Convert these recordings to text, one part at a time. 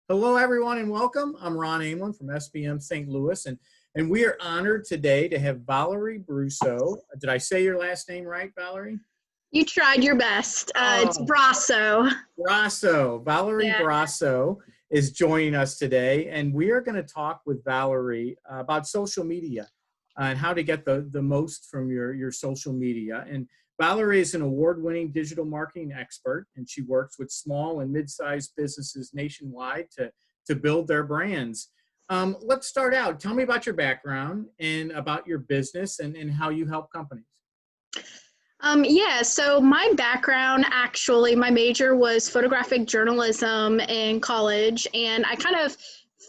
Hello, everyone, and welcome. I'm Ron Amlin from SBM St. Louis, and we are honored today to have Valerie Brusso. Did I say your last name right, Valerie? You tried your best. It's Oh, Brasso. Brasso. Valerie Yeah. Brasso is joining us today, and we are going to talk with Valerie about social media and how to get the most from your social media. And Valerie is an award-winning digital marketing expert, and she works with small and mid-sized businesses nationwide to build their brands. Let's start out. Tell me about your background and about your business and how you help companies. Yeah, so my background actually, my major was photographic journalism in college, and I kind of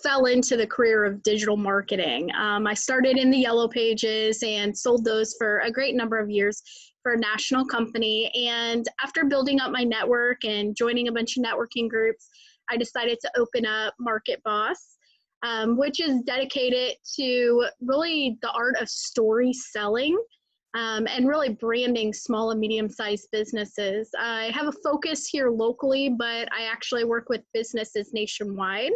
fell into the career of digital marketing. I started in the Yellow Pages and sold those for a great number of years for a national company. And after building up my network and joining a bunch of networking groups, I decided to open up Market Boss. Which is dedicated to really the art of story selling and really branding small and medium-sized businesses. I have a focus here locally, but I actually work with businesses nationwide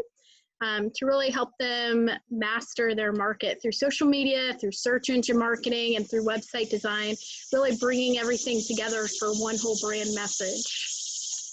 to really help them master their market through social media, through search engine marketing, and through website design, really bringing everything together for one whole brand message.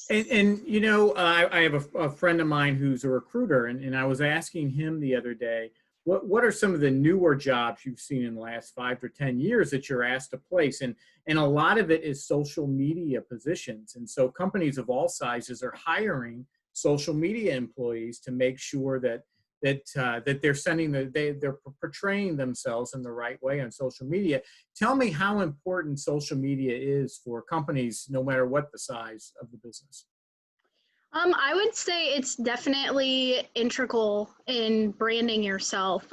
I have a friend of mine who's a recruiter, and I was asking him the other day, what are some of the newer jobs you've seen in the last 5 to 10 years that you're asked to place? And a lot of it is social media positions. And so companies of all sizes are hiring social media employees to make sure that they're they're portraying themselves in the right way on social media. Tell me how important social media is for companies, no matter what the size of the business. I would say it's definitely integral in branding yourself.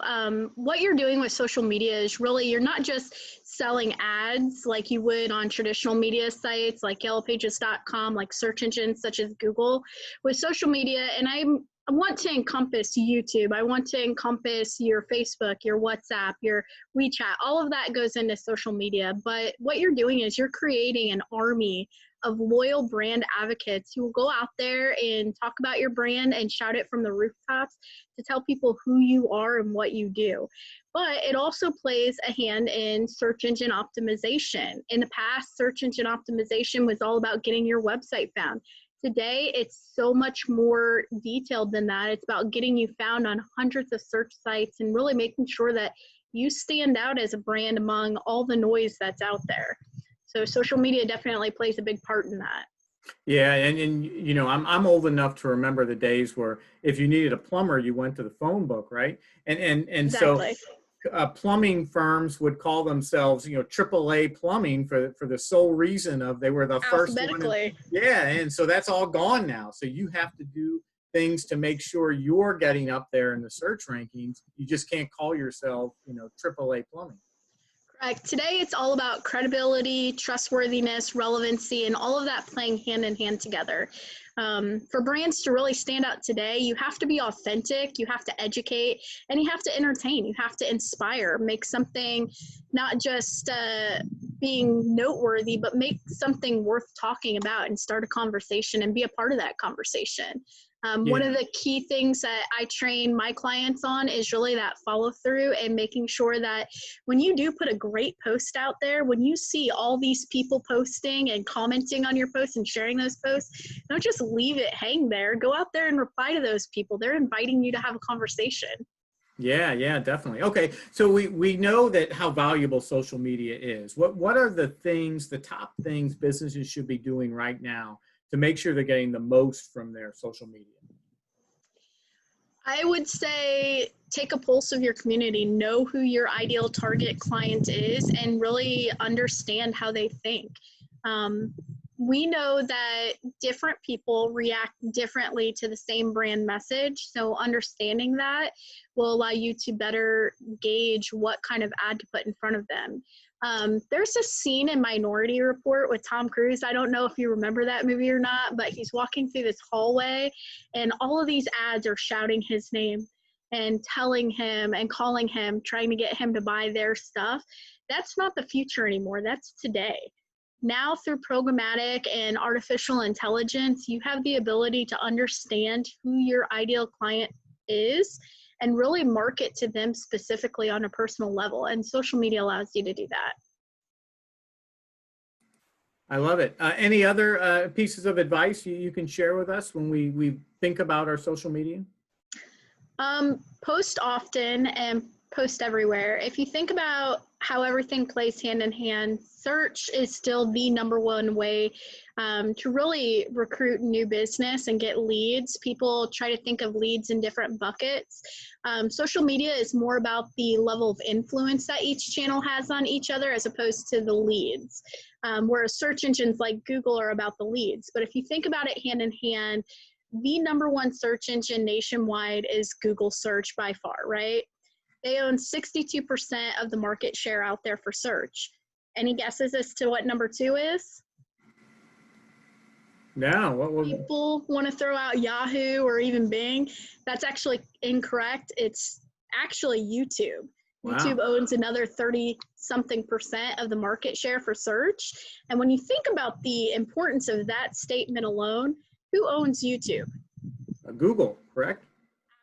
What you're doing with social media is really, you're not just selling ads like you would on traditional media sites like yellowpages.com, like search engines such as Google. With social media, and I want to encompass YouTube, I want to encompass your Facebook, your WhatsApp, your WeChat, all of that goes into social media. But what you're doing is you're creating an army of loyal brand advocates who will go out there and talk about your brand and shout it from the rooftops to tell people who you are and what you do. But it also plays a hand in search engine optimization. In the past, search engine optimization was all about getting your website found. Today, it's so much more detailed than that. It's about getting you found on hundreds of search sites and really making sure that you stand out as a brand among all the noise that's out there. So social media definitely plays a big part in that. Yeah, and I'm old enough to remember the days where if you needed a plumber, you went to the phone book, right? And so Exactly. plumbing firms would call themselves, AAA plumbing for the sole reason of they were the first one. And Alphabetically. yeah, and so that's all gone now. So you have to do things to make sure you're getting up there in the search rankings. You just can't call yourself, AAA plumbing. Correct. Today it's all about credibility, trustworthiness, relevancy, and all of that playing hand in hand together. For brands to really stand out today, you have to be authentic, you have to educate, and you have to entertain, you have to inspire, make something not just being noteworthy, but make something worth talking about and start a conversation and be a part of that conversation. One Yeah. of the key things that I train my clients on is really that follow through and making sure that when you do put a great post out there, when you see all these people posting and commenting on your posts and sharing those posts, don't just leave it hang there. Go out there and reply to those people. They're inviting you to have a conversation. Yeah, yeah, definitely. Okay, so we know that how valuable social media is. What are the top things businesses should be doing right now to make sure they're getting the most from their social media? I would say take a pulse of your community, know who your ideal target client is, and really understand how they think. Um, we know that different people react differently to the same brand message. So, understanding that will allow you to better gauge what kind of ad to put in front of them. There's a scene in Minority Report with Tom Cruise. I don't know if you remember that movie or not, but he's walking through this hallway and all of these ads are shouting his name and telling him and calling him, trying to get him to buy their stuff. That's not the future anymore. That's today. Now through programmatic and artificial intelligence, you have the ability to understand who your ideal client is and really market to them specifically on a personal level. And social media allows you to do that. I love it. Any other pieces of advice you can share with us when we think about our social media? Post often and post everywhere. If you think about how everything plays hand in hand, search is still the number one way to really recruit new business and get leads. People try to think of leads in different buckets. Social media is more about the level of influence that each channel has on each other as opposed to the leads. Whereas search engines like Google are about the leads. But if you think about it hand in hand, the number one search engine nationwide is Google search by far, right? They own 62% of the market share out there for search. Any guesses as to what number two is? No. What People want to throw out Yahoo or even Bing. That's actually incorrect. It's actually YouTube. Wow. YouTube owns another 30-something% of the market share for search. And when you think about the importance of that statement alone, who owns YouTube? Google, correct?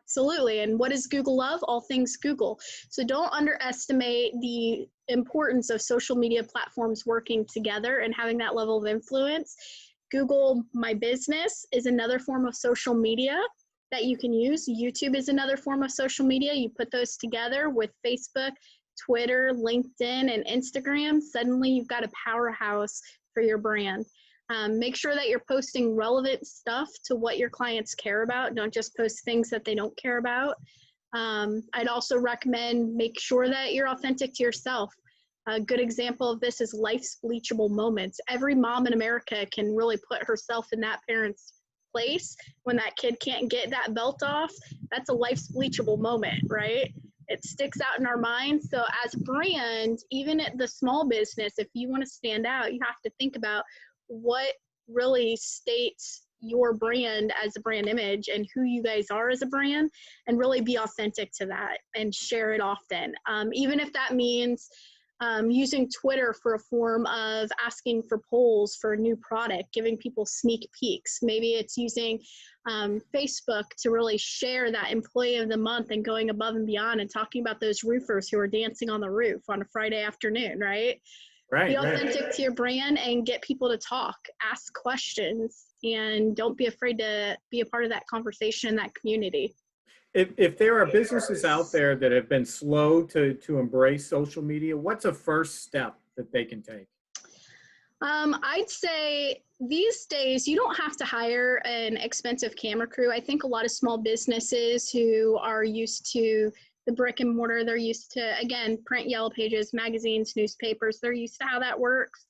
Absolutely. And what does Google love? All things Google. So don't underestimate the importance of social media platforms working together and having that level of influence. Google My Business is another form of social media that you can use. YouTube is another form of social media. You put those together with Facebook, Twitter, LinkedIn, and Instagram. Suddenly you've got a powerhouse for your brand. Make sure that you're posting relevant stuff to what your clients care about. Don't just post things that they don't care about. I'd also recommend make sure that you're authentic to yourself. A good example of this is life's bleachable moments. Every mom in America can really put herself in that parent's place when that kid can't get that belt off. That's a life's bleachable moment, right? It sticks out in our minds. So as a brand, even at the small business, if you want to stand out, you have to think about what really states your brand as a brand image and who you guys are as a brand, and really be authentic to that and share it often. Even if that means using Twitter for a form of asking for polls for a new product, giving people sneak peeks. Maybe it's using Facebook to really share that employee of the month and going above and beyond and talking about those roofers who are dancing on the roof on a Friday afternoon, right? Right. Be authentic to your brand and get people to talk, ask questions, and don't be afraid to be a part of that conversation in that community. If there are businesses out there that have been slow to embrace social media, what's a first step that they can take? I'd say these days you don't have to hire an expensive camera crew. I think a lot of small businesses who are used to the brick and mortar, they're used to, again, print yellow pages, magazines, newspapers, they're used to how that works.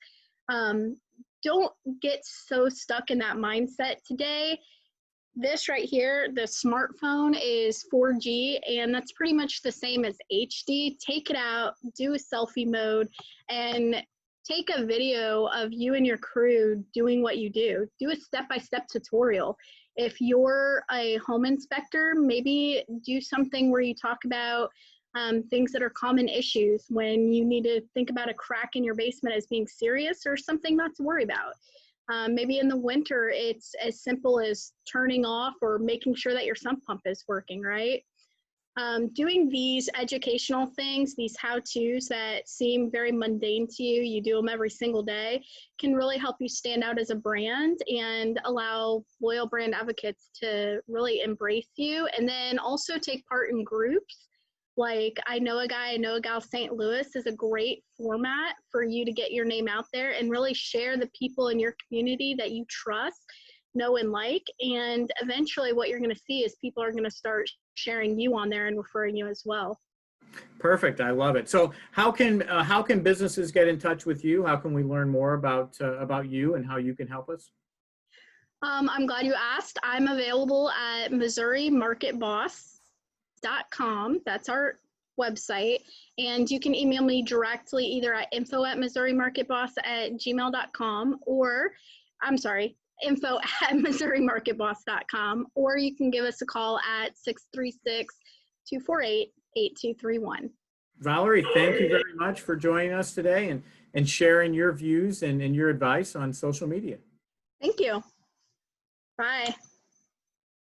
Don't get so stuck in that mindset today. This right here, the smartphone is 4G, and that's pretty much the same as HD. Take it out, do a selfie mode, and take a video of you and your crew doing what you do. Do a step-by-step tutorial. If you're a home inspector, maybe do something where you talk about things that are common issues when you need to think about a crack in your basement as being serious or something not to worry about. Maybe in the winter, it's as simple as turning off or making sure that your sump pump is working, right? Doing these educational things, these how-tos that seem very mundane to you, you do them every single day, can really help you stand out as a brand and allow loyal brand advocates to really embrace you. And then also take part in groups. Like I Know a Guy, I Know a Gal St. Louis is a great format for you to get your name out there and really share the people in your community that you trust, know, and like. And eventually what you're going to see is people are going to start sharing you on there and referring you as well. Perfect. I love it. So how can businesses get in touch with you? How can we learn more about you and how you can help us? I'm glad you asked. I'm available at MissouriMarketBoss.com. That's our website. And you can email me directly either at info@MissouriMarketBoss@gmail.com or, I'm sorry, info@MissouriMarketBoss.com, or you can give us a call at 636-248-8231. Valerie, thank you very much for joining us today and sharing your views and your advice on social media. Thank you. Bye.